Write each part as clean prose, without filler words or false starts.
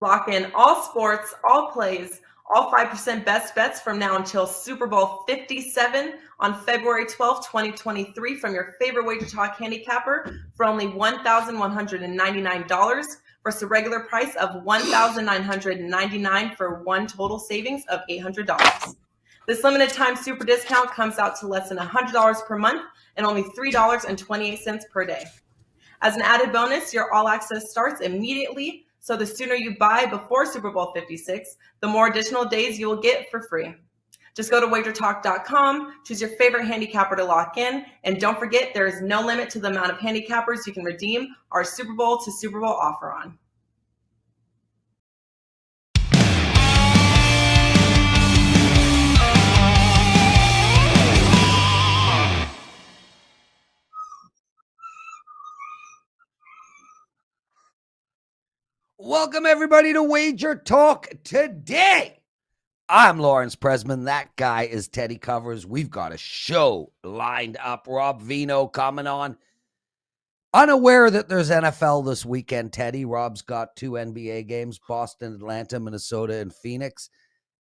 Lock in all sports, all plays, all 5% best bets from now until Super Bowl 57 on February 12th, 2023 from your favorite WagerTalk handicapper for only $1,199 versus a regular price of $1,999 for one total savings of $800. This limited time super discount comes out to less than $100 per month and only $3.28 per day. As an added bonus, your all access starts immediately, so the sooner you buy before Super Bowl 56, the more additional days you will get for free. Just go to WagerTalk.com, choose your favorite handicapper to lock in, and don't forget there is no limit to the amount of handicappers you can redeem our Super Bowl to Super Bowl offer on. Welcome, everybody, to WagerTalk Today. I'm Lawrence Presman. That guy is Teddy Covers. We've got a show lined up. Rob Veno coming on. Unaware that there's NFL this weekend, Teddy. Rob's got 2 NBA games, Boston, Atlanta, Minnesota, and Phoenix.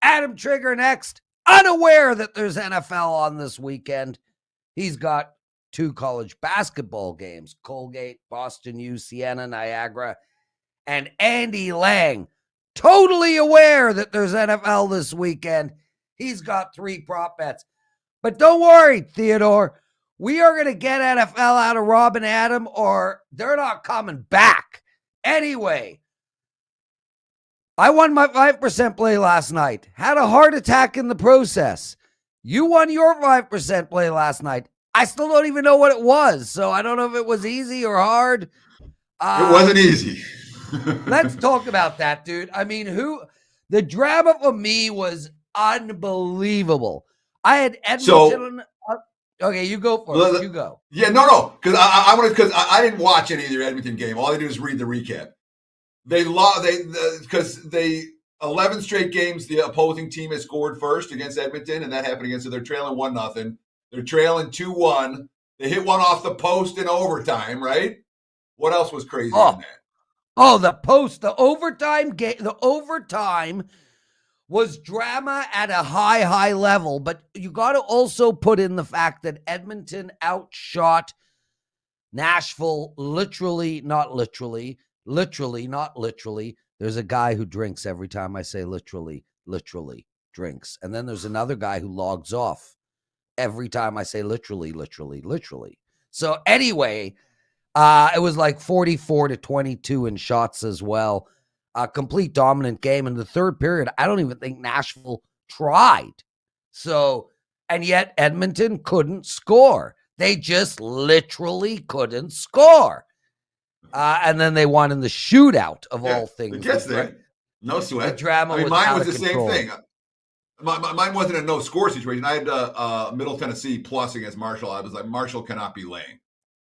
Adam Trigger next. Unaware that there's NFL on this weekend. He's got 2 college basketball games, Colgate, Boston U, Siena, Niagara. And Andy Lang, totally aware that there's NFL this weekend. He's got 3 prop bets. But don't worry, Theodore. We are going to get NFL out of Rob and Adam, or they're not coming back. Anyway, I won my 5% play last night. Had a heart attack in the process. You won your 5% play last night. I still don't even know what it was, so I don't know if it was easy or hard. It wasn't easy. Let's talk about that, dude. I mean, the drama for me was unbelievable. I had Edmonton. Okay, you go first. You go. Yeah, no, because I didn't watch any of their Edmonton game. All I did was read the recap. They lost. Because 11 straight games the opposing team has scored first against Edmonton, and that happened against. So they're trailing 1-0. They're trailing 2-1. They hit one off the post in overtime. Right? What else was crazy in that? Oh, the overtime game, the overtime was drama at a high level, but you got to also put in the fact that Edmonton outshot Nashville literally, not literally. There's a guy who drinks every time I say literally drinks. And then there's another guy who logs off every time I say literally. So anyway, it was like 44-22 in shots as well. A complete dominant game. In the third period, I don't even think Nashville tried. So, and yet Edmonton couldn't score. They just literally couldn't score. And then they won in the shootout of all things. It gets there. No sweat. The drama mine was the same thing. Mine wasn't a no-score situation. I had Middle Tennessee plus against Marshall. I was like, Marshall cannot be laying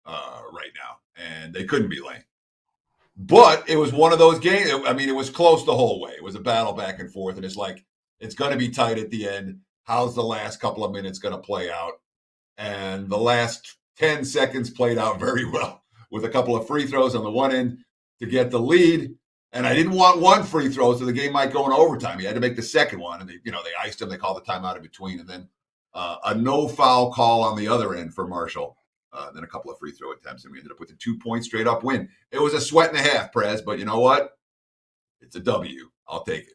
right now. And they couldn't be laying. But it was one of those games. It was close the whole way. It was a battle back and forth. And it's like, it's going to be tight at the end. How's the last couple of minutes going to play out? And the last 10 seconds played out very well with a couple of free throws on the one end to get the lead. And I didn't want one free throw, so the game might go in overtime. He had to make the second one. And they iced him. They called the timeout in between. And then a no foul call on the other end for Marshall. Then a couple of free throw attempts, and we ended up with a 2-point straight up win. It was a sweat and a half, Prez, but you know what? It's a W. I'll take it.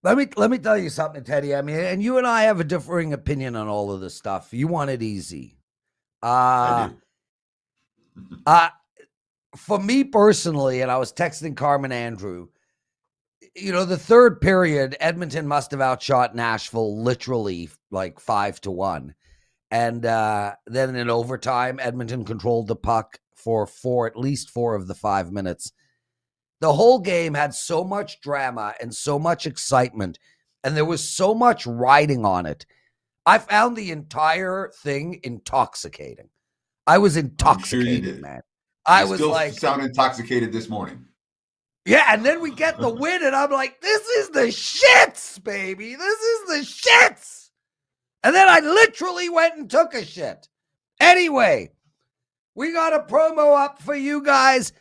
Let me tell you something, Teddy. I mean, and you and I have a differing opinion on all of this stuff. You want it easy. I do. For me personally, and I was texting Carmen Andrew, the third period, Edmonton must have outshot Nashville literally like 5-1. And then in overtime, Edmonton controlled the puck for at least 4 of the 5 minutes. The whole game had so much drama and so much excitement, and there was so much riding on it. I found the entire thing intoxicating. I was intoxicated, man. I was like, sound intoxicated this morning. Yeah, and then we get the win, and I'm like, this is the shits, baby. This is the shits. And then I literally went and took a shit. Anyway, we got a promo up for you guys.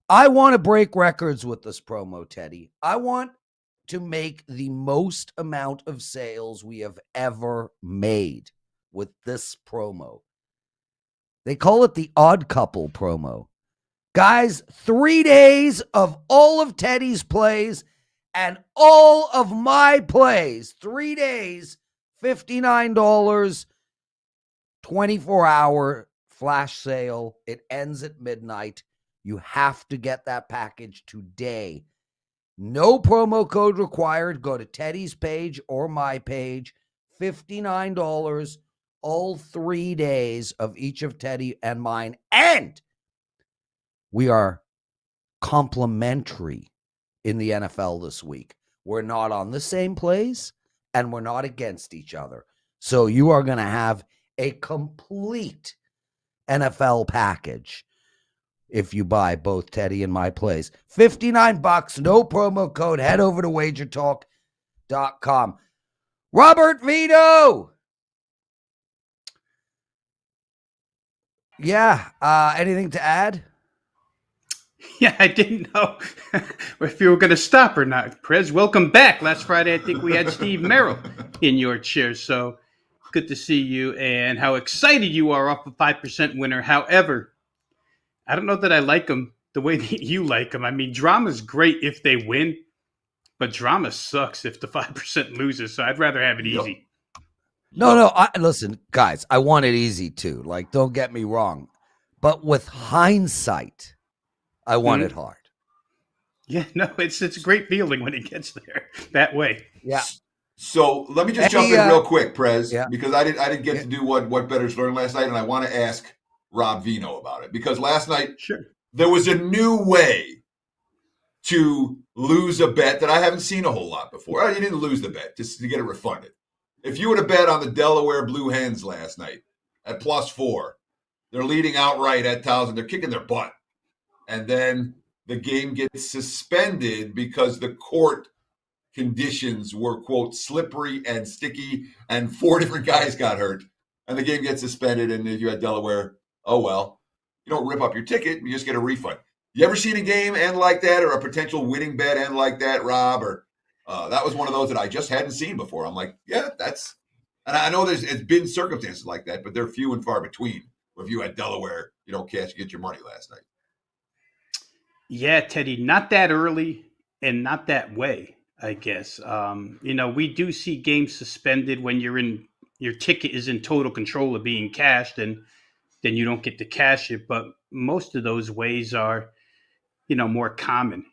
I want to break records with this promo, Teddy. I want to make the most amount of sales we have ever made with this promo. They call it the Odd Couple promo. Guys, 3 days of all of Teddy's plays and all of my plays. 3 days, $59, 24-hour flash sale. It ends at midnight. You have to get that package today. No promo code required. Go to Teddy's page or my page. $59, all 3 days of each of Teddy and mine. And we are complimentary in the NFL this week. We're not on the same plays and we're not against each other. So you are going to have a complete NFL package if you buy both Teddy and my plays. $59, no promo code. Head over to WagerTalk.com. Robert Veno. Yeah. Anything to add? Yeah, I didn't know if you were going to stop or not. Prez, welcome back. Last Friday, I think we had Steve Merrill in your chair. So good to see you and how excited you are off a 5% winner. However, I don't know that I like them the way that you like them. I mean, drama's great if they win, but drama sucks if the 5% loses. So I'd rather have it easy. No. Listen, guys, I want it easy too. Like, don't get me wrong. But with hindsight, I want it hard. Yeah, no, it's a great feeling when it gets there that way. Yeah. So let me just jump in real quick, Prez, because I didn't get to do what bettors learned last night, and I want to ask Rob Veno about it. Because last night there was a new way to lose a bet that I haven't seen a whole lot before. You didn't lose the bet, just to get it refunded. If you would have bet on the Delaware Blue Hens last night at +4, they're leading outright at 1,000. They're kicking their butt. And then the game gets suspended because the court conditions were, quote, slippery and sticky, and 4 different guys got hurt. And the game gets suspended, and if you had Delaware, oh, well, you don't rip up your ticket. You just get a refund. You ever seen a game end like that, or a potential winning bet end like that, Rob? Or that was one of those that I just hadn't seen before. I'm like, yeah, that's – and I know it's been circumstances like that, but they're few and far between. If you had Delaware, you don't cash, you get your money last night. Yeah, Teddy, not that early and not that way, I guess. We do see games suspended when your ticket is in total control of being cashed, and then you don't get to cash it. But most of those ways are, more common.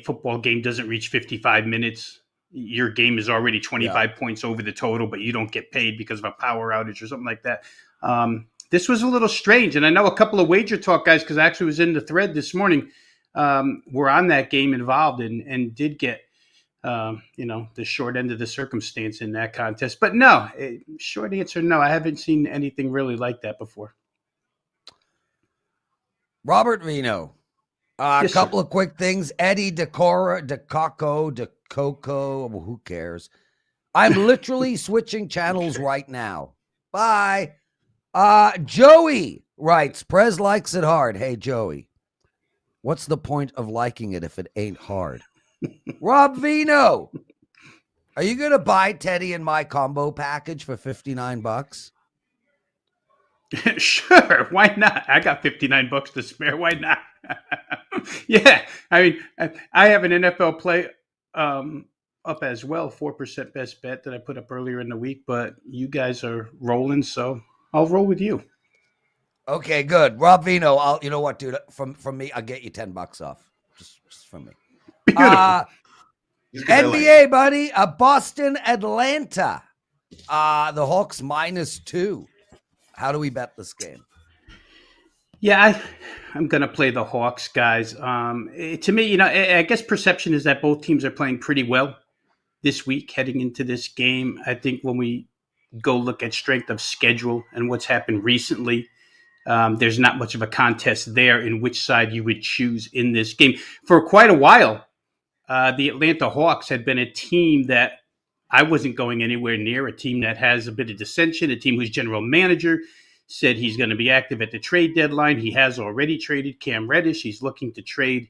Football game doesn't reach 55 minutes. Your game is already 25 points over the total, but you don't get paid because of a power outage or something like that. This was a little strange. And I know a couple of WagerTalk guys, because I actually was in the thread this morning, were on that game involved and did get, the short end of the circumstance in that contest. But no, short answer, no. I haven't seen anything really like that before. Robert Veno. A couple of quick things. Eddie DeCoco, who cares? I'm literally switching channels right now. Bye. Joey writes, Prez likes it hard. Hey, Joey. What's the point of liking it if it ain't hard? Rob Veno, are you going to buy Teddy and my combo package for $59? Sure. Why not? I got $59 to spare. Why not? Yeah. I mean, I have an NFL play up as well, 4% best bet that I put up earlier in the week, but you guys are rolling, so I'll roll with you. Okay, good. Rob Veno, you know what, dude? From me, I'll get you $10 off. Just from me. Beautiful. NBA, buddy. Boston, Atlanta. The Hawks -2. How do we bet this game? Yeah, I'm going to play the Hawks, guys. To me, I guess perception is that both teams are playing pretty well this week heading into this game. I think when we go look at strength of schedule and what's happened recently, there's not much of a contest there in which side you would choose in this game. For quite a while, the Atlanta Hawks had been a team that I wasn't going anywhere near, a team that has a bit of dissension, a team whose general manager said he's going to be active at the trade deadline. He has already traded Cam Reddish. He's looking to trade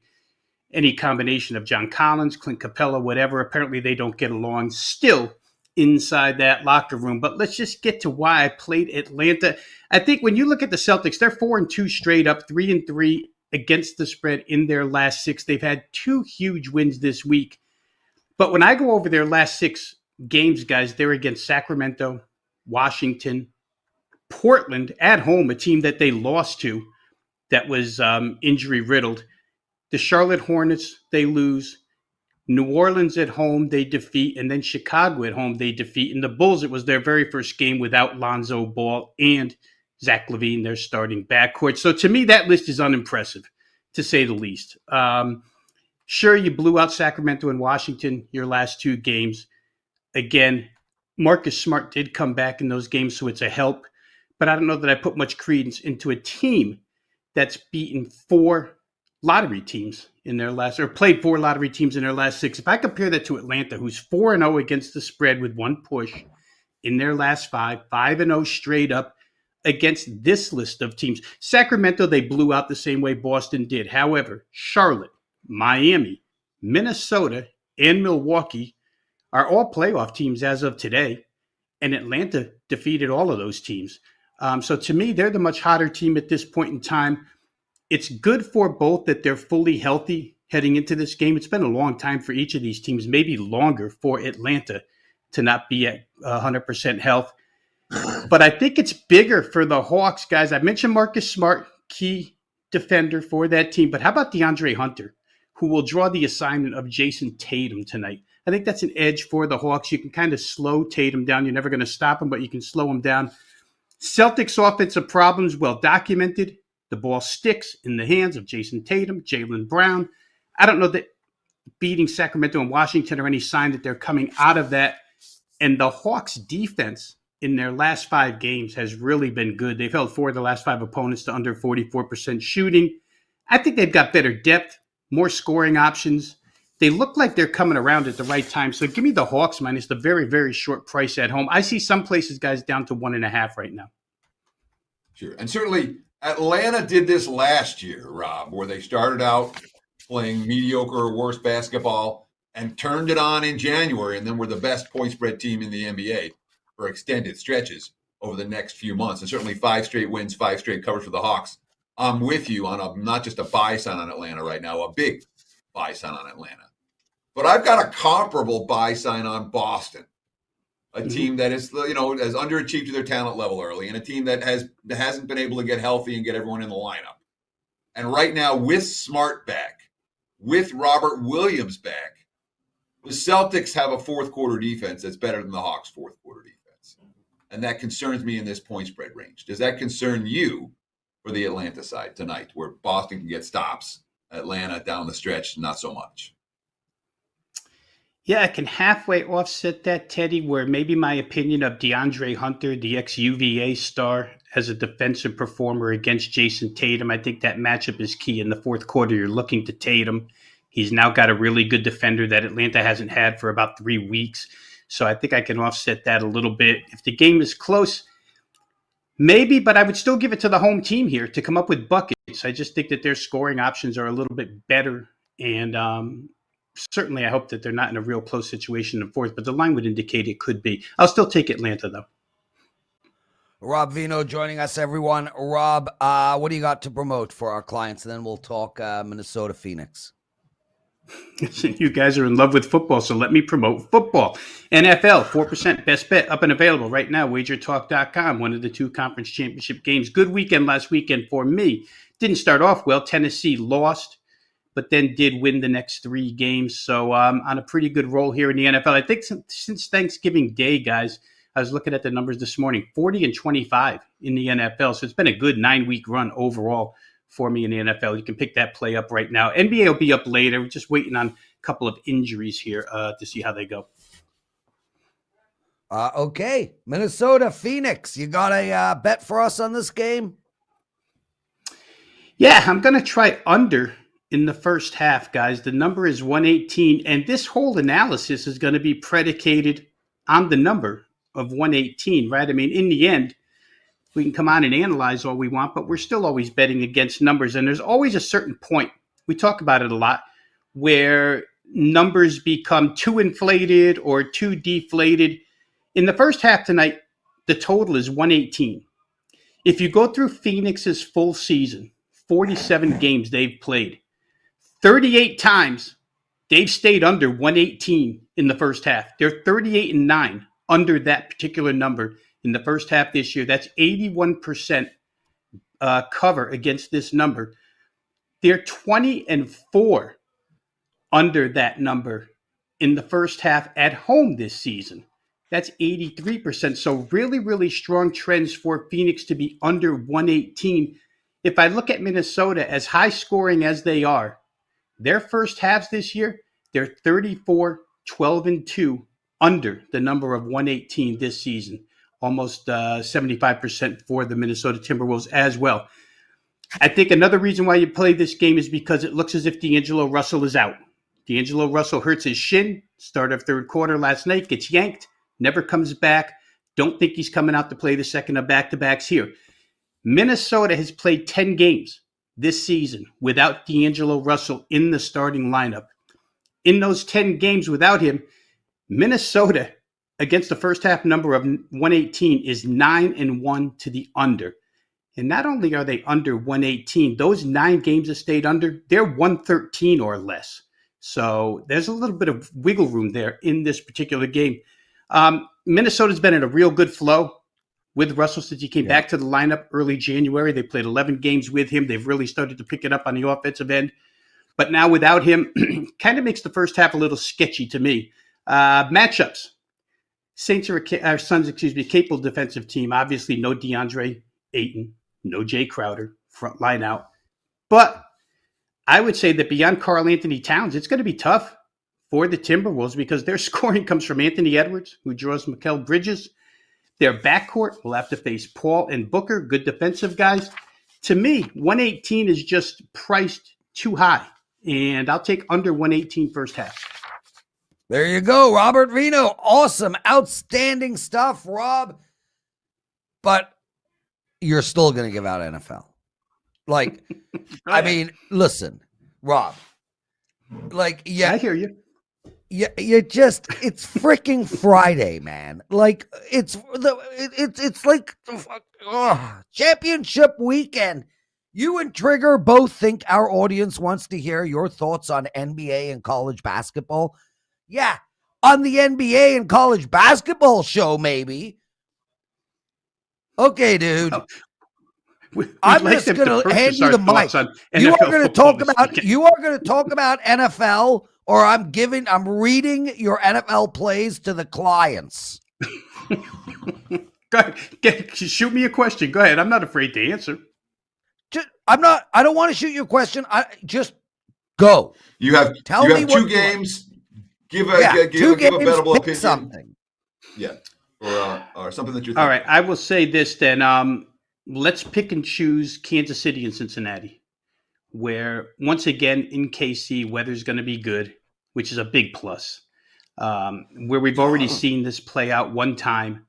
any combination of John Collins, Clint Capella, whatever. Apparently they don't get along still inside that locker room. But let's just get to why I played Atlanta. I think when you look at the Celtics, they're 4-2 straight up, 3-3 against the spread in their last 6. They've had 2 huge wins this week. But when I go over their last 6 games, guys, they're against Sacramento, Washington, Portland at home, a team that they lost to that was injury riddled. The Charlotte Hornets, they lose. New Orleans at home, they defeat. And then Chicago at home, they defeat. And the Bulls, it was their very first game without Lonzo Ball and Zach LaVine, their starting backcourt. So to me, that list is unimpressive, to say the least. Sure, you blew out Sacramento and Washington your last 2 games. Again, Marcus Smart did come back in those games, so it's a help. But I don't know that I put much credence into a team that's beaten 4 lottery teams in their last, or played 4 lottery teams in their last 6. If I compare that to Atlanta, who's 4-0 against the spread with 1 push in their last 5, 5-0 straight up against this list of teams. Sacramento, they blew out the same way Boston did. However, Charlotte, Miami, Minnesota, and Milwaukee are all playoff teams as of today, and Atlanta defeated all of those teams. So to me, they're the much hotter team at this point in time. It's good for both that they're fully healthy heading into this game. It's been a long time for each of these teams, maybe longer for Atlanta to not be at 100% health. But I think it's bigger for the Hawks, guys. I mentioned Marcus Smart, key defender for that team. But how about DeAndre Hunter, who will draw the assignment of Jason Tatum tonight? I think that's an edge for the Hawks. You can kind of slow Tatum down. You're never going to stop him, but you can slow him down. Celtics offensive problems, well documented. The ball sticks in the hands of Jason Tatum, Jaylen Brown. I don't know that beating Sacramento and Washington are any sign that they're coming out of that. And the Hawks defense in their last 5 games has really been good. They've held 4 of the last 5 opponents to under 44% shooting. I think they've got better depth, more scoring options. They look like they're coming around at the right time. So give me the Hawks minus the very, very short price at home. I see some places, guys, down to 1.5 right now. Sure. And certainly Atlanta did this last year, Rob, where they started out playing mediocre or worse basketball and turned it on in January, and then were the best point spread team in the NBA for extended stretches over the next few months. And certainly 5 straight wins, 5 straight covers for the Hawks. I'm with you on not just a buy sign on Atlanta right now, a big buy sign on Atlanta. But I've got a comparable buy sign on Boston, a team that is, has underachieved to their talent level early, and a team that hasn't been able to get healthy and get everyone in the lineup. And right now, with Smart back, with Robert Williams back, the Celtics have a fourth quarter defense that's better than the Hawks' fourth quarter defense. And that concerns me in this point spread range. Does that concern you for the Atlanta side tonight, where Boston can get stops? Atlanta down the stretch, not so much. Yeah, I can halfway offset that, Teddy, where maybe my opinion of DeAndre Hunter, the ex-UVA star, as a defensive performer against Jason Tatum, I think that matchup is key in the fourth quarter. You're looking to Tatum. He's now got a really good defender that Atlanta hasn't had for about 3 weeks. So I think I can offset that a little bit. If the game is close, maybe, but I would still give it to the home team here to come up with buckets. I just think that their scoring options are a little bit better. And certainly I hope that they're not in a real close situation in the fourth, but the line would indicate it could be. I'll still take Atlanta, though. Rob Veno joining us, everyone. Rob, what do you got to promote for our clients? And then we'll talk Minnesota Phoenix. You guys are in love with football, so let me promote football. NFL, 4% best bet up and available right now, WagerTalk.com, one of the 2 conference championship games. Good weekend last weekend for me. Didn't start off well. Tennessee lost, but then did win the next 3 games. So on a pretty good roll here in the NFL. I think since Thanksgiving Day, guys, I was looking at the numbers this morning, 40-25 in the NFL. So it's been a good 9-week run overall for me in the NFL. You can pick that play up right now. NBA will be up later. We're just waiting on a couple of injuries here to see how they go. Okay. Minnesota, Phoenix. You got a bet for us on this game? Yeah, I'm going to try under in the first half, guys. The number is 118, and this whole analysis is going to be predicated on the number of 118, right? I mean, in the end, we can come on and analyze all we want, but we're still always betting against numbers. And there's always a certain point, we talk about it a lot, where numbers become too inflated or too deflated. In the first half tonight, the total is 118. If you go through Phoenix's full season, 47 games they've played, 38 times they've stayed under 118 in the first half. They're 38-9 under that particular number in the first half this year. That's 81% cover against this number. They're 20-4 under that number in the first half at home this season. That's 83%. So really, really strong trends for Phoenix to be under 118. If I look at Minnesota, as high scoring as they are, their first halves this year, they're 34, 12-2 under the number of 118 this season. Almost 75% for the Minnesota Timberwolves as well. I think another reason why you play this game is because it looks as if D'Angelo Russell is out. D'Angelo Russell hurts his shin, start of third quarter last night, gets yanked, never comes back. Don't think he's coming out to play the second of back-to-backs here. Minnesota has played 10 games this season without D'Angelo Russell in the starting lineup. In those 10 games without him, Minnesota, against the first half number of 118, is 9-1 to the under. And not only are they under 118, those 9 games that stayed under, they're 113 or less. So there's a little bit of wiggle room there in this particular game. Minnesota's been in a real good flow with Russell since he came back to the lineup early January. They played 11 games with him. They've really started to pick it up on the offensive end. But now without him, kind of makes the first half a little sketchy to me. Matchups. Saints are Suns, capable defensive team. Obviously, no DeAndre Ayton, no Jay Crowder, front line out. But I would say that beyond Karl Anthony Towns, it's going to be tough for the Timberwolves because their scoring comes from Anthony Edwards, who draws Mikal Bridges. Their backcourt will have to face Paul and Booker, good defensive guys. To me, 118 is just priced too high, and I'll take under 118 first half. There you go, Robert Veno. Awesome, outstanding stuff, Rob. But you're still going to give out NFL. Like, I mean, listen, Rob. Like, yeah, I hear you. Yeah, it's freaking Friday, man. Like, it's like championship weekend. You and Trigger both think our audience wants to hear your thoughts on NBA and college basketball. Yeah, on the NBA and college basketball show, maybe. Okay, dude. I'm just going to hand you the mic. You are going to talk about NFL, or I'm reading your NFL plays to the clients. Go ahead. Shoot me a question. Go ahead. I'm not afraid to answer. I don't want to shoot you a question. Just go. You have 2 games. Give a bettable opinion. Something. Yeah. Or something that you're thinking. All right. I will say this then. Let's pick and choose Kansas City and Cincinnati, where once again in KC, weather's going to be good, which is a big plus. Where we've already seen this play out one time,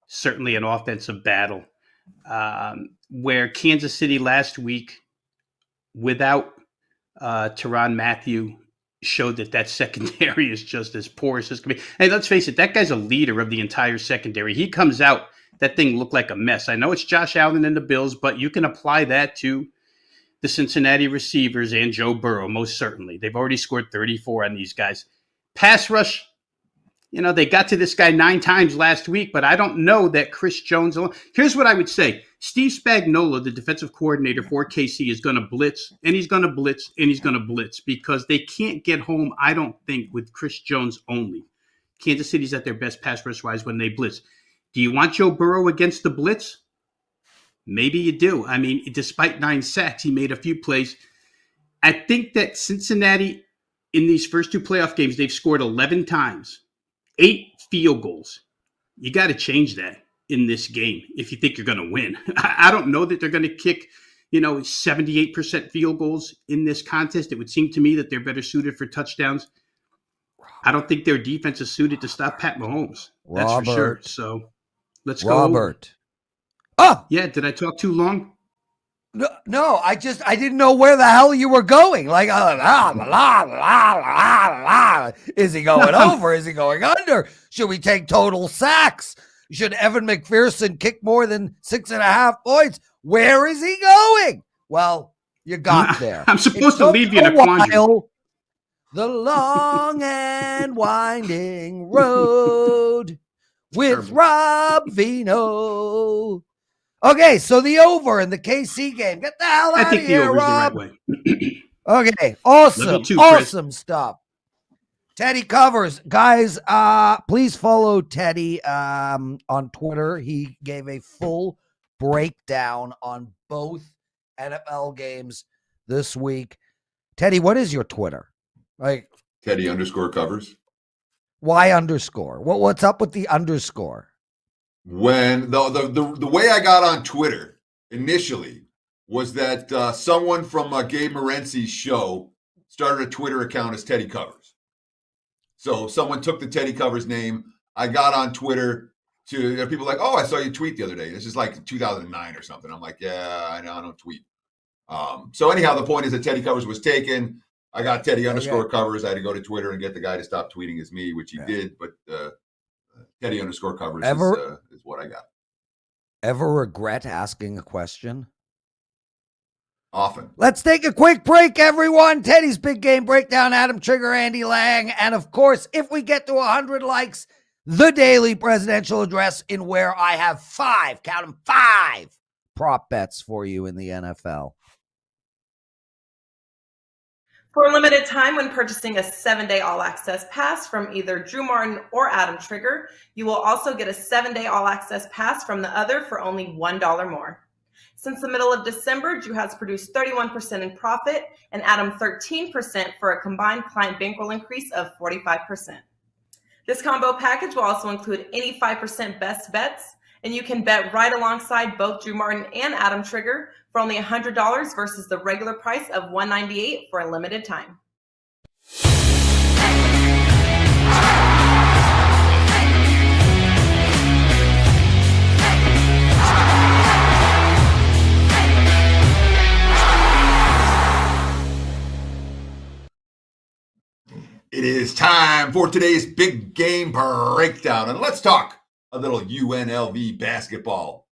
certainly an offensive battle, where Kansas City last week, without Tyrann Mathieu, showed that secondary is just as porous as can be. Hey, let's face it, that guy's a leader of the entire secondary. He comes out, that thing looked like a mess. I know it's Josh Allen and the Bills, but you can apply that to the Cincinnati receivers and Joe Burrow, most certainly. They've already scored 34 on these guys. Pass rush, they got to this guy 9 times last week, but I don't know that Chris Jones alone. Here's what I would say. Steve Spagnuolo, the defensive coordinator for KC, is going to blitz, and he's going to blitz, and he's going to blitz because they can't get home, I don't think, with Chris Jones only. Kansas City's at their best pass rush-wise when they blitz. Do you want Joe Burrow against the blitz? Maybe you do. I mean, despite 9 sacks, he made a few plays. I think that Cincinnati, in these first 2 playoff games, they've scored 11 times, 8 field goals. You got to change that in this game if you think you're going to win. I don't know that they're going to kick, 78% field goals in this contest. It would seem to me that they're better suited for touchdowns. I don't think their defense is suited to stop Pat Mahomes. That's for sure. So let's go. Robert. Oh, yeah. Did I talk too long? No, I didn't know where the hell you were going. Like, is he going over? Is he going under? Should we take total sacks? Should Evan McPherson kick more than 6.5 points? Where is he going? Well, you got there. I'm supposed to leave you in a quandary. The long and winding road with Rob Veno. Okay, so the over in the KC game. Get the hell out of here, Rob. The right way. Okay, awesome, too, awesome stuff. Teddy Covers. Guys, please follow Teddy on Twitter. He gave a full breakdown on both NFL games this week. Teddy, what is your Twitter? Like Teddy_covers. Why underscore? What's up with the underscore? When the way I got on Twitter initially was that someone from Gabe Morency's show started a Twitter account as Teddy Covers. So someone took the Teddy Covers name. I got on Twitter to people like, oh, I saw you tweet the other day. This is like 2009 or something. I'm like, yeah, I know, I don't tweet. So anyhow, the point is that Teddy Covers was taken. I got Teddy_covers. I had to go to Twitter and get the guy to stop tweeting as me, which he did. But Teddy_covers is what I got. Ever regret asking a question? Often. Let's take a quick break, everyone. Teddy's Big Game Breakdown, Adam Trigger, Andy Lang. And of course, if we get to 100 likes, the daily presidential address in where I have 5, count them, 5 prop bets for you in the NFL. For a limited time, when purchasing a 7-day all-access pass from either Drew Martin or Adam Trigger, you will also get a 7-day all-access pass from the other for only $1 more. Since the middle of December, Drew has produced 31% in profit and Adam 13% for a combined client bankroll increase of 45%. This combo package will also include 85% best bets, and you can bet right alongside both Drew Martin and Adam Trigger for only $100 versus the regular price of $198 for a limited time. It is time for today's big game breakdown, and let's talk a little UNLV basketball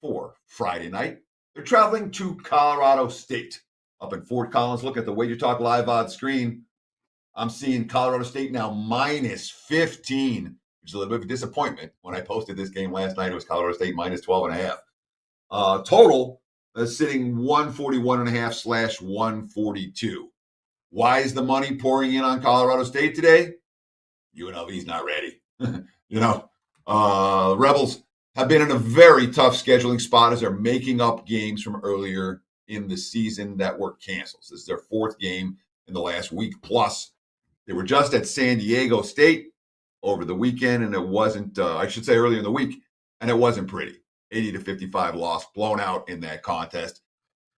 for Friday night. They're traveling to Colorado State up in Fort Collins. Look at the WagerTalk live odds screen. I'm seeing Colorado State now minus 15, which is a little bit of a disappointment. When I posted this game last night, it was Colorado State minus 12.5. Total is sitting 141.5/142. Why is the money pouring in on Colorado State today? UNLV's not ready. Rebels have been in a very tough scheduling spot as they're making up games from earlier in the season that were canceled. This is their 4th game in the last week. Plus, they were just at San Diego State over the weekend, and it wasn't, earlier in the week, and it wasn't pretty. 80-55 loss, blown out in that contest.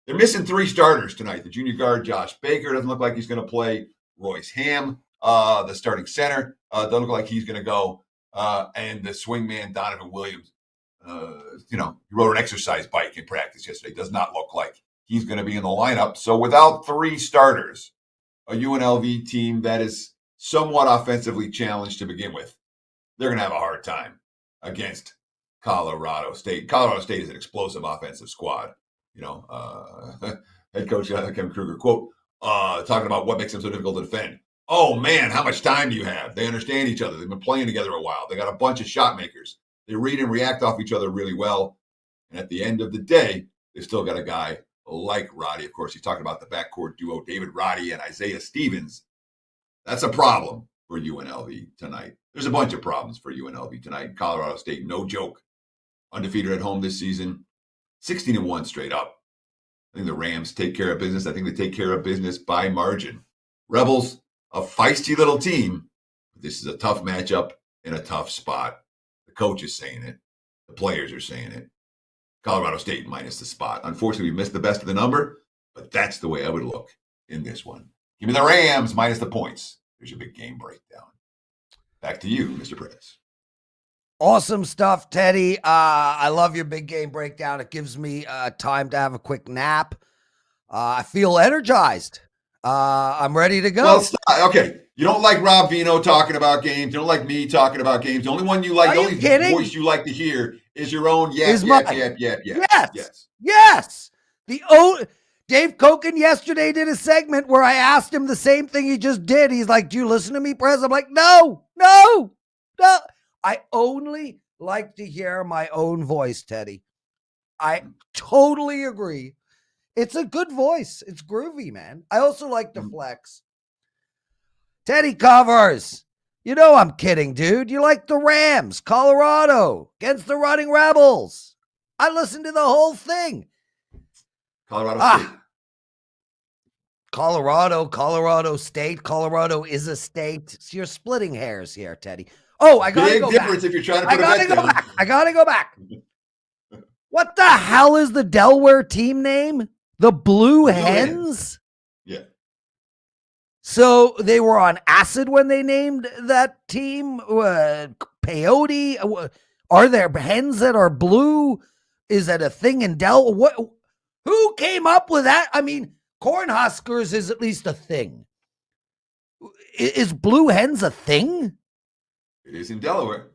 They're missing 3 starters tonight. The junior guard, Josh Baker, doesn't look like he's going to play. Royce Ham, the starting center, doesn't look like he's going to go. And the swingman, Donovan Williams, he rode an exercise bike in practice yesterday. Does not look like he's going to be in the lineup. So without 3 starters, a UNLV team that is somewhat offensively challenged to begin with, they're going to have a hard time against Colorado State. Colorado State is an explosive offensive squad. Head coach Kevin Kruger, quote, talking about what makes them so difficult to defend. Oh, man, how much time do you have? They understand each other. They've been playing together a while. They got a bunch of shot makers. They read and react off each other really well. And at the end of the day, they've still got a guy like Roddy. Of course, he's talking about the backcourt duo, David Roddy and Isaiah Stevens. That's a problem for UNLV tonight. There's a bunch of problems for UNLV tonight. Colorado State, no joke. Undefeated at home this season. 16-1 straight up. I think the Rams take care of business. I think they take care of business by margin. Rebels, a feisty little team. This is a tough matchup in a tough spot. The coach is saying it. The players are saying it. Colorado State minus the spot. Unfortunately, we missed the best of the number, but that's the way I would look in this one. Give me the Rams minus the points. There's your big game breakdown. Back to you, Mr. Prez. Awesome stuff, Teddy. I love your big game breakdown. It gives me time to have a quick nap. I feel energized. I'm ready to go. Well, stop. Okay. You don't like Rob Veno talking about games. You don't like me talking about games. The only one you like, Are the you only kidding? voice you like to hear is your own Is yap. mine. Yes. Yes. Dave Koken yesterday did a segment where I asked him the same thing he just did. He's like, "Do you listen to me, Prez?" I'm like, no. I only like to hear my own voice, Teddy. I totally agree. It's a good voice. It's groovy, man. I also like the flex. Teddy Covers. You know I'm kidding, dude. You like the Rams, Colorado, against the Running Rebels. I listened to the whole thing. Colorado State. Colorado State. Colorado is a state. So you're splitting hairs here, Teddy. Oh, I got to go Big difference if you're trying to put a bet down. I got to go back. What the hell is the Delaware team name? The Blue Hens? Yeah. So they were on acid when they named that team? Peyote? Are there hens that are blue? Is that a thing in Delaware? Who came up with that? I mean, Cornhuskers is at least a thing. Is Blue Hens a thing? It is in Delaware.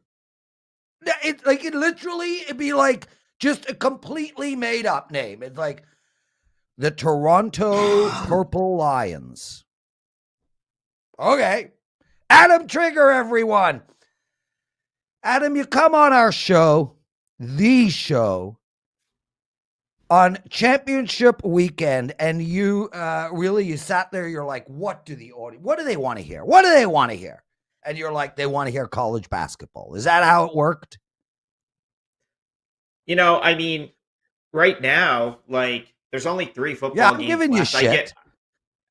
It'd be like just a completely made up name. It's like the Toronto Purple Lions. Okay. Adam Trigger, everyone. Adam, you come on our show, the show, on championship weekend, and you you sat there, you're like, what do they want to hear? What do they want to hear? And you're like, they want to hear college basketball. Is that how it worked? I mean, right now, like, there's only 3 football games giving left. you shit.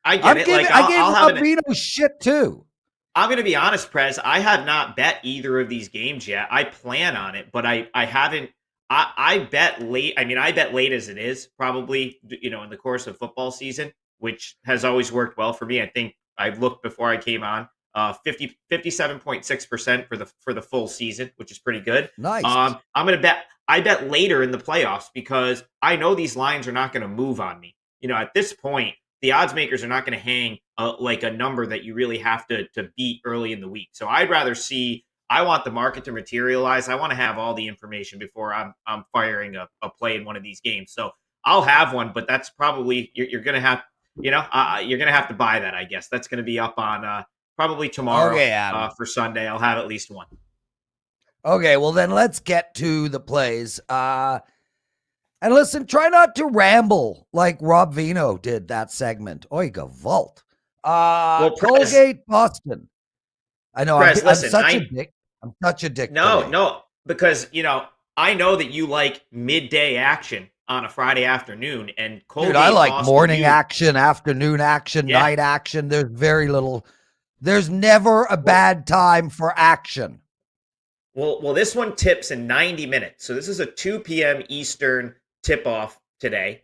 I get it. I gave Veno shit too. I'm going to be honest, Prez. I have not bet either of these games yet. I plan on it, but I haven't. I bet late. I mean, I bet late as it is, probably, in the course of football season, which has always worked well for me. I think I looked before I came on. 57.6% for the full season, which is pretty good. Nice. I'm going to bet. I bet later in the playoffs because I know these lines are not going to move on me. At this point, the odds makers are not going to hang like a number that you really have to beat early in the week. So I'd rather see. I want the market to materialize. I want to have all the information before I'm firing a play in one of these games. So I'll have one, but that's probably you're going to have. You're going to have to buy that. I guess that's going to be up on probably tomorrow for Sunday. I'll have at least one. Okay, well then let's get to the plays. And listen, try not to ramble like Rob Veno did that segment. Oiga Vault. Colgate, Boston. I know. Prez, I'm such a dick. I'm such a dick. No, because I know that you like midday action on a Friday afternoon, and Colgate. Dude, I like Boston, morning action, afternoon action, night action. There's very little. There's never a bad time for action. Well, this one tips in 90 minutes. So this is a 2 p.m. Eastern tip-off today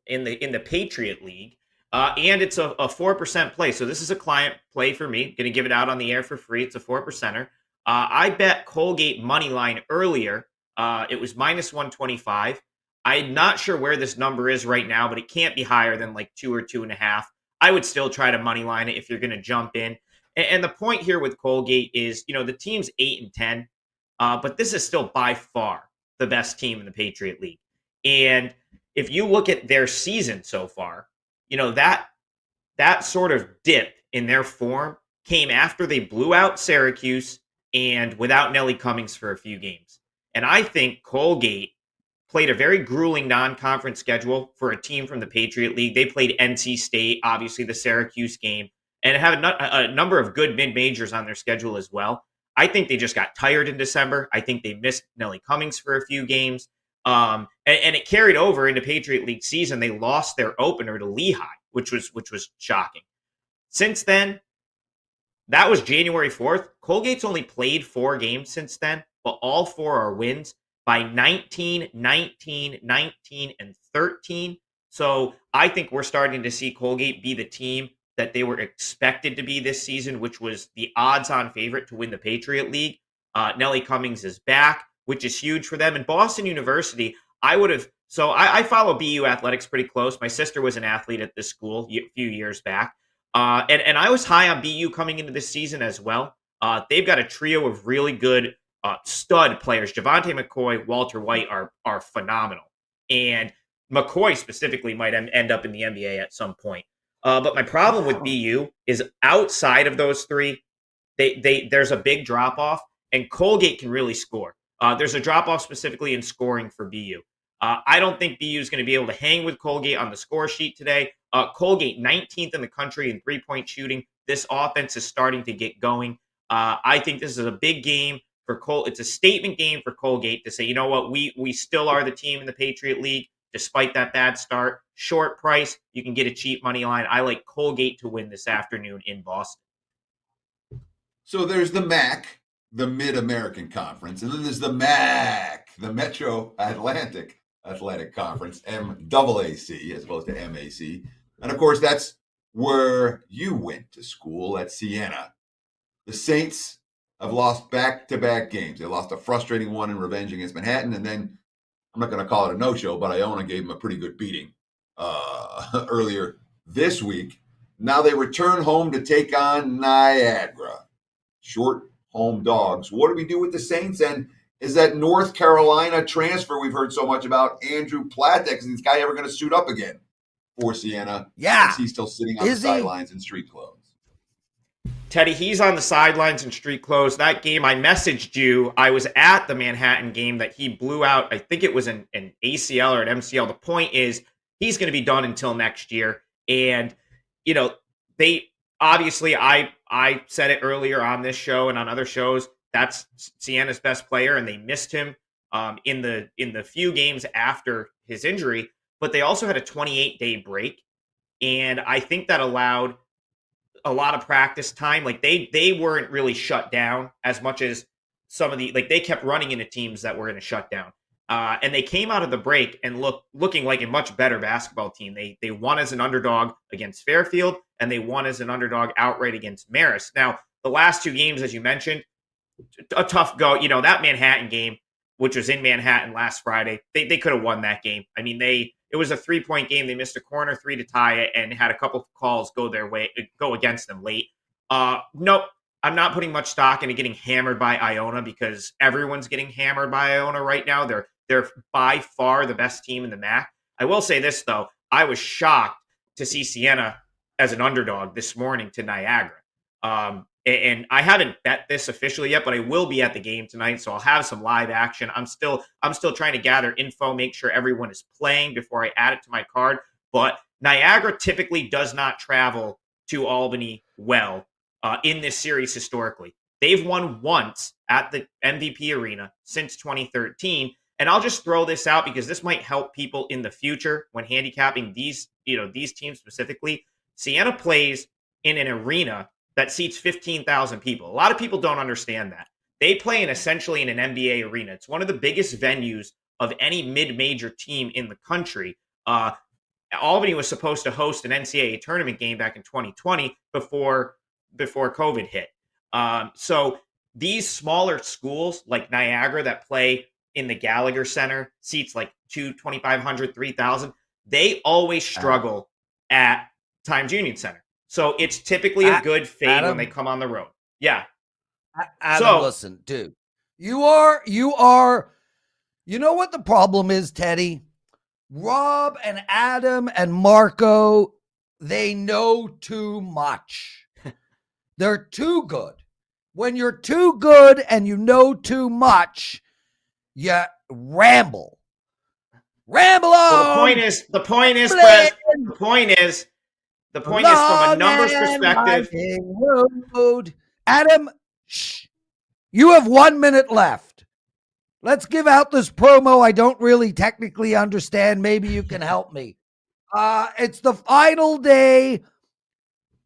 in the Patriot League. And it's a 4% play. So this is a client play for me. Going to give it out on the air for free. It's a 4%er. I bet Colgate money line earlier. It was minus 125. I'm not sure where this number is right now, but it can't be higher than like 2 or 2.5. I would still try to money line it if you're going to jump in. And the point here with Colgate is, the team's 8-10. But this is still by far the best team in the Patriot League. And if you look at their season so far, that sort of dip in their form came after they blew out Syracuse and without Nelly Cummings for a few games. And I think Colgate played a very grueling non-conference schedule for a team from the Patriot League. They played NC State, obviously the Syracuse game, and have a number of good mid-majors on their schedule as well. I think they just got tired in December. I think they missed Nelly Cummings for a few games. And it carried over into Patriot League season. They lost their opener to Lehigh, which was shocking. Since then, that was January 4th. Colgate's only played 4 games since then, but all 4 are wins by 19, 19, 19, and 13. So I think we're starting to see Colgate be the team that they were expected to be this season, which was the odds-on favorite to win the Patriot League. Nellie Cummings is back, which is huge for them. And Boston University, I follow BU athletics pretty close. My sister was an athlete at this school a few years back. And I was high on BU coming into this season as well. They've got a trio of really good stud players. Javonte McCoy, Walter White are phenomenal. And McCoy specifically might end up in the NBA at some point. But my problem with BU is outside of those three, there's a big drop off, and Colgate can really score. There's a drop off specifically in scoring for BU. I don't think BU is going to be able to hang with Colgate on the score sheet today. Colgate 19th in the country in 3-point shooting. This offense is starting to get going. I think this is a big game for It's a statement game for Colgate to say, you know what, we still are the team in the Patriot League despite that bad start. Short price, you can get a cheap money line. I like Colgate to win this afternoon in Boston. So there's the MAC, the Mid-American Conference, and then there's the MAC, the Metro Atlantic Athletic Conference, MAAC, as opposed to MAC. And of course, that's where you went to school at Siena. The Saints have lost back-to-back games. They lost a frustrating one in revenge against Manhattan, and then I'm not going to call it a no-show, but Iona gave them a pretty good beating earlier this week. Now they return home to take on Niagara. Short home dogs. What do we do with the Saints? And is that North Carolina transfer we've heard so much about, Andrew Platek, is this guy ever going to suit up again for Siena? Yeah. Is he still sitting on the sidelines in street clothes? Teddy, he's on the sidelines in street clothes. That game, I messaged you. I was at the Manhattan game that he blew out. I think it was an ACL or an MCL. The point is, he's going to be done until next year. And, you know, they obviously, I said it earlier on this show and on other shows, that's Siena's best player, and they missed him in the few games after his injury. But they also had a 28-day break, and I think that allowed a lot of practice time. Like they weren't really shut down as much as some of they kept running into teams that were in a shutdown. And they came out of the break and looking like a much better basketball team. They won as an underdog against Fairfield, and they won as an underdog outright against Marist. Now, the last two games, as you mentioned, a tough go. You know, that Manhattan game, which was in Manhattan last Friday, they could have won that game. I mean, it was a 3-point game. They missed a corner 3 to tie it and had a couple of calls go against them late. Nope. I'm not putting much stock into getting hammered by Iona because everyone's getting hammered by Iona right now. They're by far the best team in the MAC. I will say this, though. I was shocked to see Siena as an underdog this morning to Niagara. And I haven't bet this officially yet, but I will be at the game tonight, so I'll have some live action. I'm still trying to gather info, make sure everyone is playing before I add it to my card. But Niagara typically does not travel to Albany well in this series historically. They've won once at the MVP Arena since 2013. And I'll just throw this out because this might help people in the future when handicapping these teams specifically. Siena plays in an arena that seats 15,000 people. A lot of people don't understand that. They play essentially in an NBA arena. It's one of the biggest venues of any mid-major team in the country. Albany was supposed to host an NCAA tournament game back in 2020 before COVID hit. So these smaller schools like Niagara that play in the Gallagher Center, seats like 2,500, 3,000, they always struggle at Times Union Center. So it's typically a good fade when they come on the road. Yeah. Adam, listen, dude. You know what the problem is, Teddy? Rob and Adam and Marco, they know too much. They're too good. When you're too good and you know too much, you ramble. Ramble on. Well, the point is, Prez, the point is from a numbers perspective. Road. Adam, you have 1 minute left. Let's give out this promo I don't really technically understand. Maybe you can help me. It's the final day,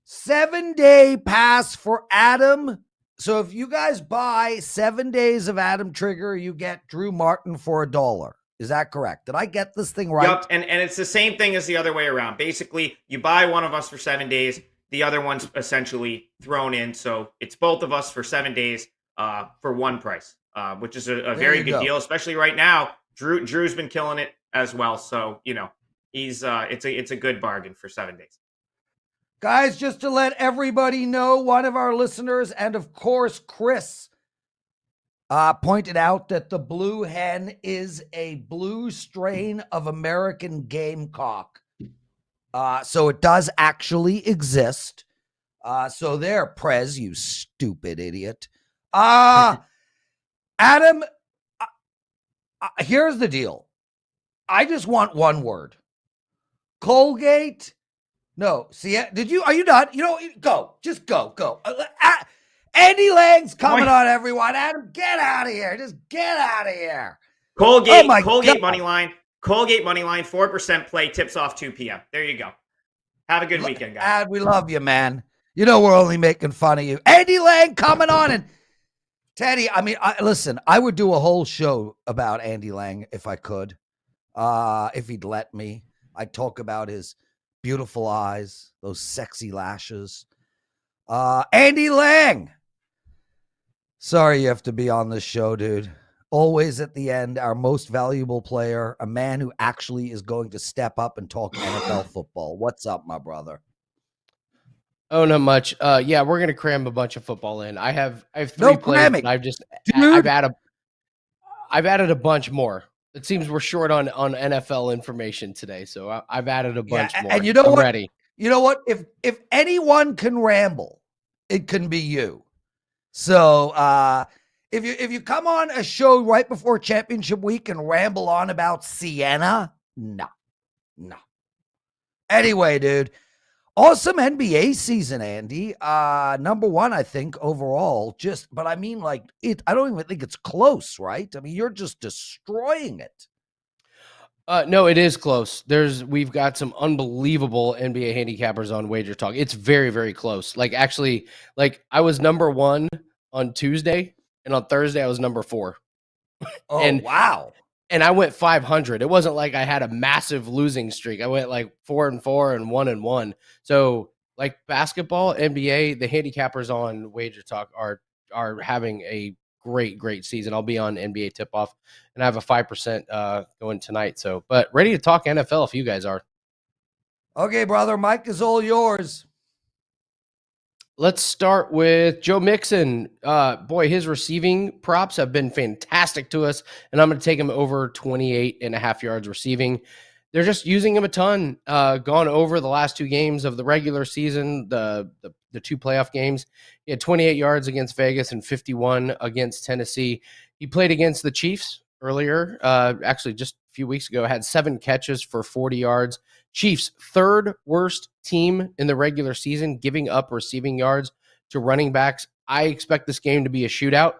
7-day pass for Adam. So if you guys buy 7 days of Adam Trigger, you get Drew Martin for $1. Is that correct? Did I get this thing right? Yep, and it's the same thing as the other way around. Basically, you buy one of us for 7 days, the other one's essentially thrown in. So it's both of us for 7 days. for one price, which is a There very you good go. deal, especially right now. Drew's been killing it as well. So, he's it's a good bargain for 7 days. Guys, just to let everybody know, one of our listeners, and of course, Chris, pointed out that the blue hen is a blue strain of American gamecock. So it does actually exist. So there, Prez, you stupid idiot. Adam, here's the deal. I just want one word. Colgate. No, see, are you done? Go. Just go. Andy Lang's coming on, everyone. Adam, get out of here. Just get out of here. Colgate God. money line. Colgate money line, 4% play, tips off 2 p.m. There you go. Have a good weekend, guys. Ad, we love you, man. We're only making fun of you. Andy Lang coming on. And Teddy, listen, I would do a whole show about Andy Lang if I could. If he'd let me. I'd talk about his beautiful eyes, those sexy lashes. Andy Lang. Sorry you have to be on this show, dude. Always at the end, our most valuable player, a man who actually is going to step up and talk NFL football. What's up, my brother? Oh, not much. Yeah, we're gonna cram a bunch of football in. I have 3 No plays, cramming. but Dude. I've added a bunch more. It seems we're short on NFL information today, so I've added a bunch more. And you know I'm what? ready. You know what? If anyone can ramble, it can be you. So if you come on a show right before championship week and ramble on about Sienna, no. Anyway, dude, awesome NBA season, Andy. Number one, I think overall. But I mean, I don't even think it's close, right? I mean, you're just destroying it. No, it is close. We've got some unbelievable NBA handicappers on WagerTalk. It's very, very close. Actually, I was number 1 on Tuesday, and on Thursday I was number 4. Oh, wow. And I went 500. It wasn't like I had a massive losing streak. I went 4-4 and 1-1. So basketball, NBA, the handicappers on WagerTalk are having a great season. I'll be on NBA tip-off, and I have a 5% going tonight. So, but ready to talk NFL if you guys are. Okay, brother. Mike is all yours. Let's start with Joe Mixon. Boy, his receiving props have been fantastic to us, and I'm going to take him over 28.5 yards receiving. They're just using him a ton. Gone over the last 2 games of the regular season, the 2 playoff games. He had 28 yards against Vegas and 51 against Tennessee. He played against the Chiefs earlier, actually just a few weeks ago, had 7 catches for 40 yards. Chiefs, 3rd worst team in the regular season, giving up receiving yards to running backs. I expect this game to be a shootout.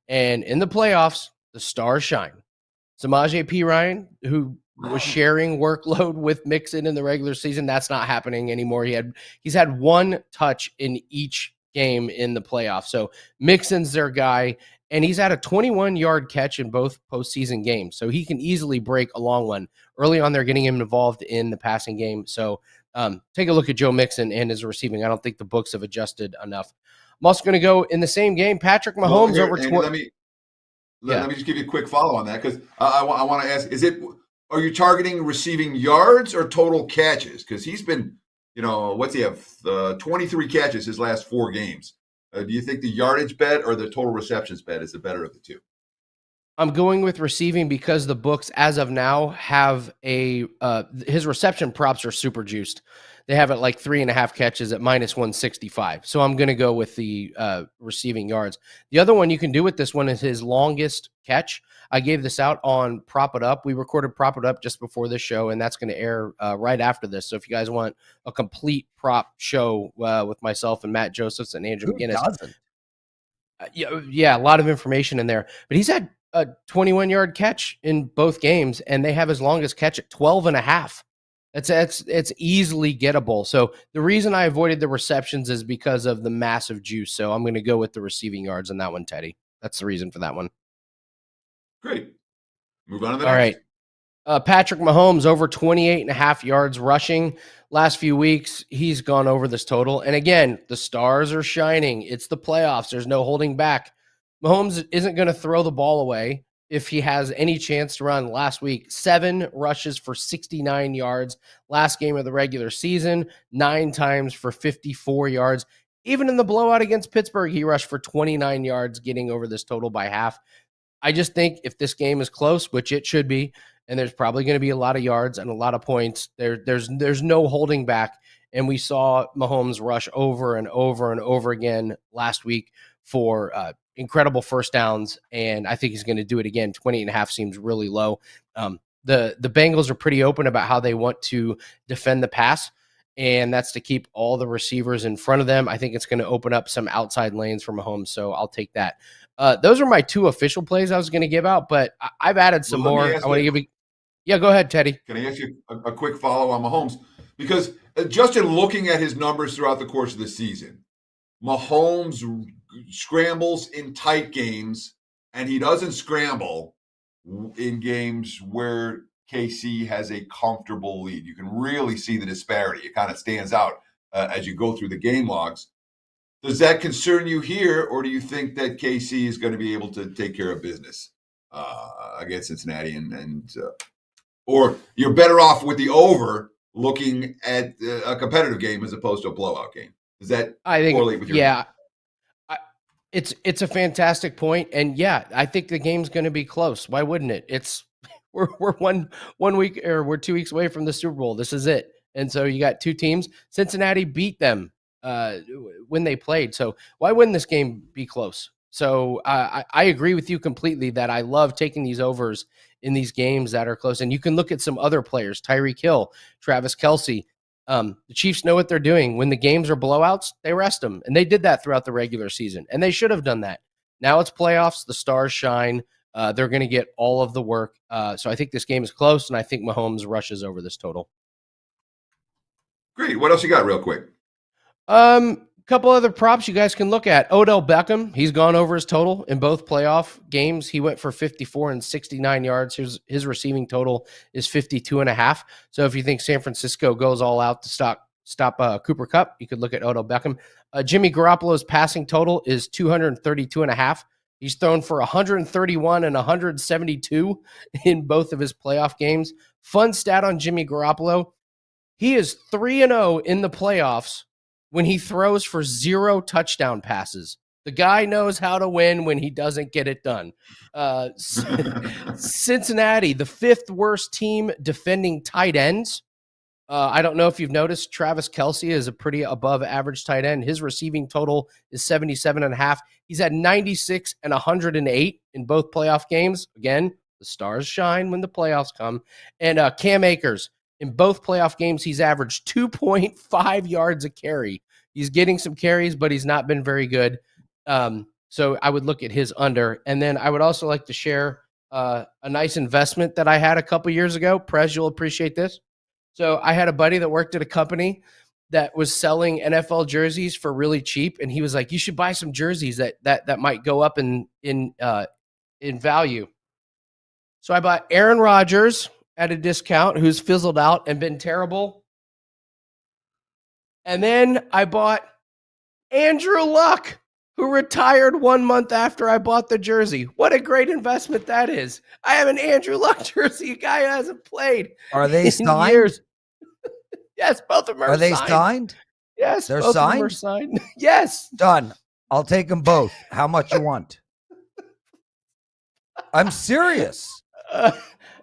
And in the playoffs, the stars shine. Samaje Perine, who was sharing workload with Mixon in the regular season, that's not happening anymore. He's had 1 touch in each game in the playoffs. So Mixon's their guy, and he's had a 21-yard catch in both postseason games. So he can easily break a long one. Early on, they're getting him involved in the passing game. So take a look at Joe Mixon and his receiving. I don't think the books have adjusted enough. I'm also going to go in the same game, Patrick Mahomes over 20. Let me just give you a quick follow on that, because I want to ask, are you targeting receiving yards or total catches? Because he's been, what's he have? 23 catches his last 4 games. Do you think the yardage bet or the total receptions bet is the better of the two? I'm going with receiving because the books, as of now, have his reception props are super juiced. They have it 3.5 catches at -165. So I'm going to go with the receiving yards. The other one you can do with this one is his longest catch. I gave this out on Prop It Up. We recorded Prop It Up just before this show, and that's going to air right after this. So if you guys want a complete prop show with myself and Matt Josephs and Andrew McGinnis. Doesn't? Yeah, a lot of information in there. But he's had a 21-yard catch in both games, and they have his longest catch at 12.5. It's easily gettable. So the reason I avoided the receptions is because of the massive juice. So I'm going to go with the receiving yards on that one, Teddy. That's the reason for that one. Great. Move on to the All next. right. Patrick Mahomes over 28.5 yards rushing. Last few weeks, he's gone over this total. And again, the stars are shining. It's the playoffs. There's no holding back. Mahomes isn't going to throw the ball away if he has any chance to run. Last week, 7 rushes for 69 yards. Last game of the regular season, 9 times for 54 yards. Even in the blowout against Pittsburgh, he rushed for 29 yards, getting over this total by half. I just think if this game is close, which it should be, and there's probably going to be a lot of yards and a lot of points, there's no holding back. And we saw Mahomes rush over and over and over again last week for incredible first downs, and I think he's going to do it again. 20.5 seems really low. The Bengals are pretty open about how they want to defend the pass, and that's to keep all the receivers in front of them. I think it's going to open up some outside lanes for Mahomes, so I'll take that. Those are my 2 official plays I was going to give out, but I've added some more. I want to give you. Yeah, go ahead, Teddy. Can I ask you a quick follow on Mahomes? Because just in looking at his numbers throughout the course of the season, Mahomes scrambles in tight games, and he doesn't scramble in games where KC has a comfortable lead. You can really see the disparity. It kind of stands out as you go through the game logs. Does that concern you here, or do you think that KC is going to be able to take care of business against Cincinnati, or you're better off with the over looking at a competitive game as opposed to a blowout game? Does that correlate with your? Yeah, it's a fantastic point, and yeah, I think the game's going to be close. Why wouldn't it? We're 1 week, or we're 2 weeks away from the Super Bowl. This is it, and so you got 2 teams. Cincinnati beat them when they played, so why wouldn't this game be close? So I agree with you completely that I love taking these overs in these games that are close. And you can look at some other players, Tyreek Hill, Travis Kelce. The Chiefs know what they're doing. When the games are blowouts, they rest them. And they did that throughout the regular season. And they should have done that. Now it's playoffs. The stars shine. They're going to get all of the work. So I think this game is close, and I think Mahomes rushes over this total. Great. What else you got real quick? Couple other props you guys can look at. Odell Beckham, he's gone over his total in both playoff games. He went for 54 and 69 yards. His receiving total is 52.5. So if you think San Francisco goes all out to stop Cooper Kupp, you could look at Odell Beckham. Jimmy Garoppolo's passing total is 232.5. He's thrown for 131 and 172 in both of his playoff games. Fun stat on Jimmy Garoppolo. He is 3-0 in the playoffs when he throws for 0 touchdown passes. The guy knows how to win when he doesn't get it done. Cincinnati, the 5th worst team defending tight ends. I don't know if you've noticed, Travis Kelce is a pretty above average tight end. His receiving total is 77.5. He's had 96 and 108 in both playoff games. Again, the stars shine when the playoffs come. And Cam Akers, in both playoff games, he's averaged 2.5 yards a carry. He's getting some carries, but he's not been very good. So I would look at his under. And then I would also like to share a nice investment that I had a couple years ago. Prez, you'll appreciate this. So I had a buddy that worked at a company that was selling NFL jerseys for really cheap. And he was like, you should buy some jerseys that might go up in value. So I bought Aaron Rodgers at a discount, who's fizzled out and been terrible. And then I bought Andrew Luck, who retired 1 month after I bought the jersey. What a great investment that is. I have an Andrew Luck jersey, a guy who hasn't played. Are they signed? Years. Yes, both of them are signed. Are they signed? Yes, they're both signed? of them are signed. Yes. Done. I'll take them both. How much you want? I'm serious.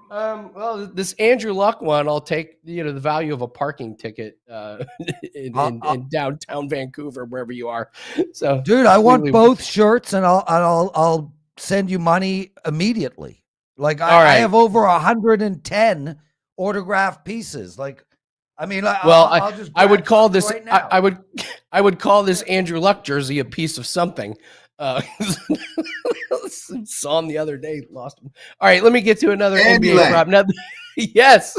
Well, this Andrew Luck one, I'll take the value of a parking ticket in downtown Vancouver, wherever you are. So, dude, I want both shirts, and I'll send you money immediately. Like I have over 110 autographed pieces. Like, I mean, I'll just I would call this right now. I would call this Andrew Luck jersey a piece of something. Saw him the other day, lost him. All right, let me get to another NBA prop. Now, yes,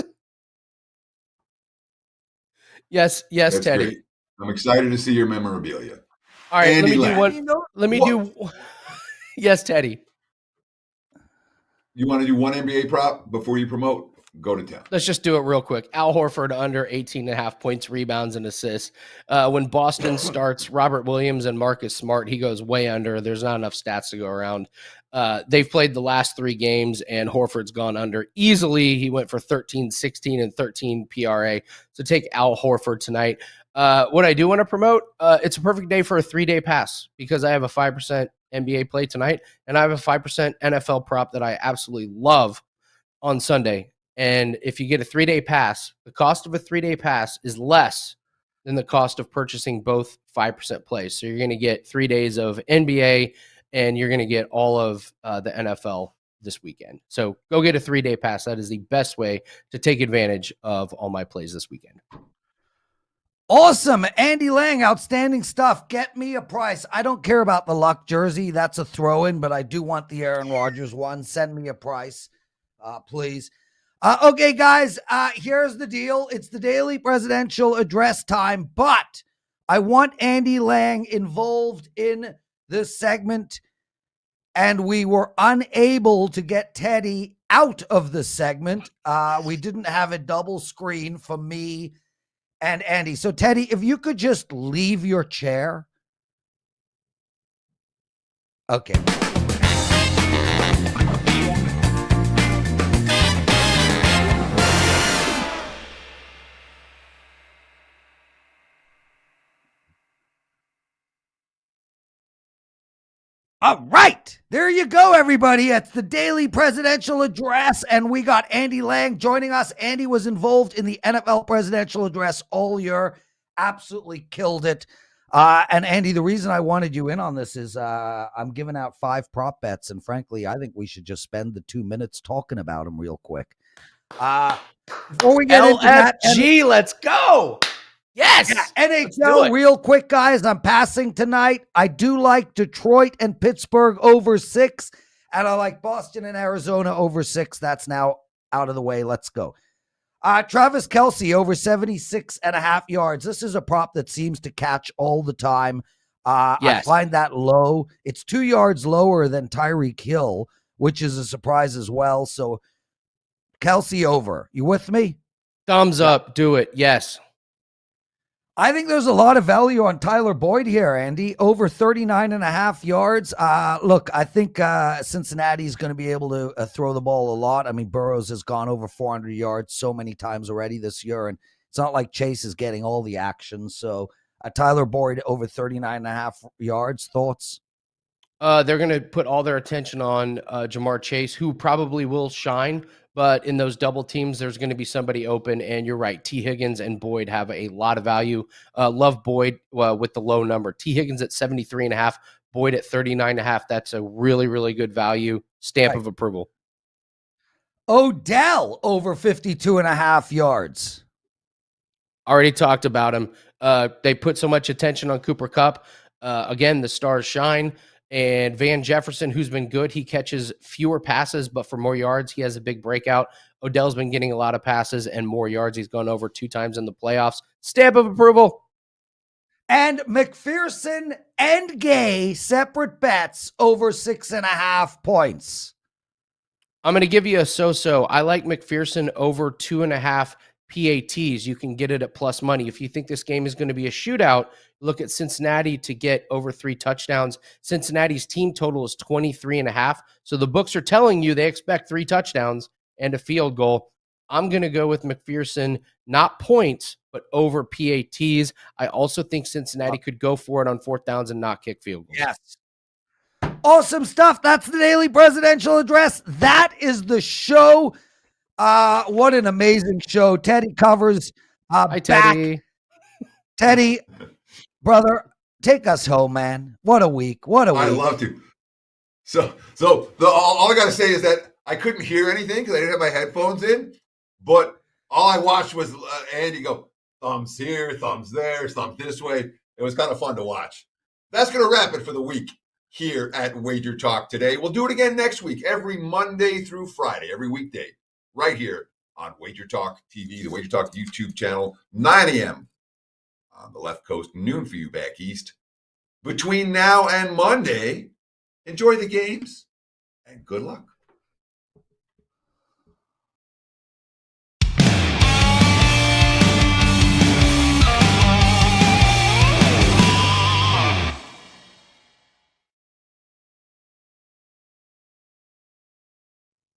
That's Teddy. Great. I'm excited to see your memorabilia. All right, Andy let me do. Yes, Teddy. You want to do one NBA prop before you promote? Go to town. Let's just do it real quick. Al Horford under 18.5 points, rebounds, and assists. When Boston starts Robert Williams and Marcus Smart, he goes way under. There's not enough stats to go around. They've played the last 3 games, and Horford's gone under easily. He went for 13, 16, and 13 PRA. So take Al Horford tonight. What I do want to promote, it's a perfect day for a 3-day pass because I have a 5% NBA play tonight, and I have a 5% NFL prop that I absolutely love on Sunday. And if you get a 3-day pass, the cost of a 3-day pass is less than the cost of purchasing both 5% plays. So you're going to get 3 days of NBA and you're going to get all of the NFL this weekend. So go get a 3-day pass. That is the best way to take advantage of all my plays this weekend. Awesome. Andy Lang, outstanding stuff. Get me a price. I don't care about the luck jersey. That's a throw-in, but I do want the Aaron Rodgers one. Send me a price, please. Okay, guys, here's the deal. It's the daily presidential address time, but I want Andy Lang involved in this segment, and we were unable to get Teddy out of the segment. We didn't have a double screen for me and Andy. So, Teddy, if you could just leave your chair. Okay. All right, there you go, everybody. It's the daily presidential address, and we got Andy Lang joining us. Andy was involved in the NFL presidential address all year, absolutely killed it. And Andy, the reason I wanted you in on this is I'm giving out 5 prop bets, and frankly, I think we should just spend the 2 minutes talking about them real quick. Before we get into that, let's go. Yes. Yeah, NHL, real quick, guys. I'm passing tonight. I do like Detroit and Pittsburgh over 6, and I like Boston and Arizona over 6. That's now out of the way. Let's go. Travis Kelce over 76.5 yards. This is a prop that seems to catch all the time. Yes. I find that low. It's 2 yards lower than Tyreek Hill, which is a surprise as well. So Kelce over. You with me? Thumbs up. Do it. Yes. I think there's a lot of value on Tyler Boyd here, Andy, over 39.5 yards. Look, I think Cincinnati's going to be able to throw the ball a lot. I mean, Burrows has gone over 400 yards so many times already this year, and it's not like Chase is getting all the action. So Tyler Boyd over 39.5 yards. Thoughts? They're going to put all their attention on Jamar Chase, who probably will shine. But in those double teams, there's going to be somebody open. And you're right. T. Higgins and Boyd have a lot of value. Love Boyd with the low number. T. Higgins at 73.5, Boyd at 39.5. That's a really, really good value. Stamp of approval. Odell over 52.5 yards. Already talked about him. They put so much attention on Cooper Kupp. Again, the stars shine. And Van Jefferson, who's been good, he catches fewer passes, but for more yards, he has a big breakout. Odell's been getting a lot of passes and more yards. He's gone over 2 times in the playoffs. Stamp of approval. And McPherson and Gay, separate bets over 6.5 points. I'm going to give you a so-so. I like McPherson over 2.5 PATs. You can get it at plus money. If you think this game is going to be a shootout, look at Cincinnati to get over 3 touchdowns. Cincinnati's team total is 23.5. So the books are telling you they expect 3 touchdowns and a field goal. I'm going to go with McPherson, not points, but over PATs. I also think Cincinnati could go for it on 4th downs and not kick field goals. Yes. Awesome stuff. That's the daily presidential address. That is the show. What an amazing show. Teddy Covers. Hi, Teddy. Teddy, brother, take us home, man. What a week. What a week. I love to. So all I got to say is that I couldn't hear anything because I didn't have my headphones in, but all I watched was Andy go, thumbs here, thumbs there, thumbs this way. It was kind of fun to watch. That's going to wrap it for the week here at WagerTalk Today. We'll do it again next week, every Monday through Friday, every weekday, right here on WagerTalk TV, the WagerTalk YouTube channel, 9 a.m. on the left coast, noon for you back east. Between now and Monday, enjoy the games and good luck.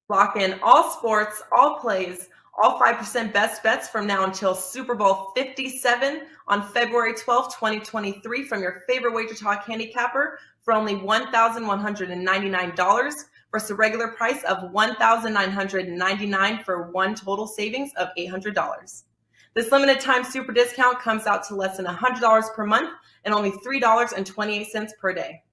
Lock in all sports, all plays, all 5% best bets from now until Super Bowl 57 on February 12, 2023 from your favorite WagerTalk handicapper for only $1,199 versus a regular price of $1,999 for one total savings of $800. This limited time super discount comes out to less than $100 per month and only $3.28 per day.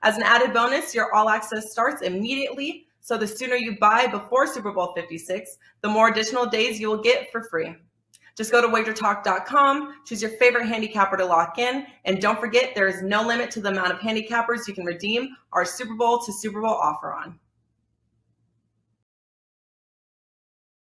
As an added bonus, your all access starts immediately, so the sooner you buy before Super Bowl 56, the more additional days you will get for free. Just go to WagerTalk.com, choose your favorite handicapper to lock in, and don't forget there is no limit to the amount of handicappers you can redeem our Super Bowl to Super Bowl offer on.